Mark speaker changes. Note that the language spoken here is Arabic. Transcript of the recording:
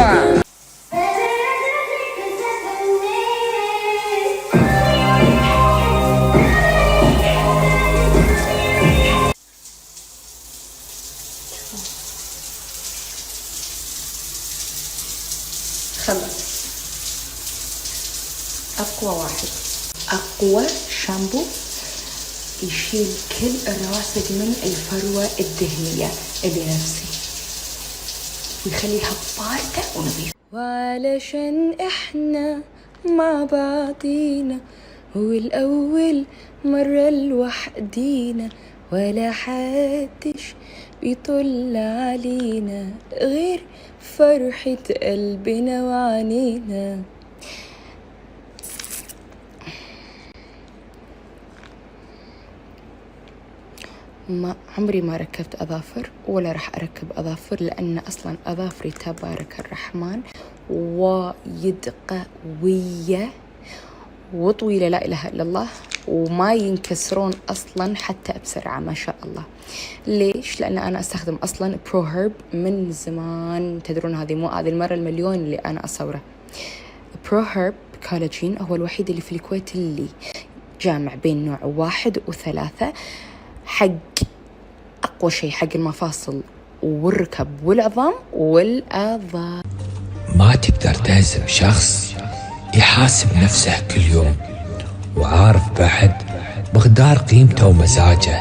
Speaker 1: خلص. أقوى واحد، أقوى شامبو يشيل كل الرواسب من الفروة الدهنية اللي نفسي ويخليها باردة ونظيفة. وعلشان إحنا مع بعضينا والأول مرة لوحدينا ولا حدش بيطل علينا غير فرحة قلبنا وعنينا. ما عمري ما ركبت أظافر ولا راح أركب أظافر، لأن أصلا أظافري تبارك الرحمن وايد قوية وطويلة لا إله إلا الله، وما ينكسرون أصلا حتى بسرعة ما شاء الله. ليش؟ لأن أنا أستخدم أصلا برو هيرب من زمان. تدرون هذه المرة المليون اللي أنا أصوره. برو هيرب كولاجين هو الوحيد اللي في الكويت اللي جامع بين نوع 1 و3 حق أقوى شيء حق المفاصل والركب والعظام والآذان.
Speaker 2: ما تقدر تهزم شخص يحاسب نفسه كل يوم وعارف بعد مقدار قيمته ومزاجه.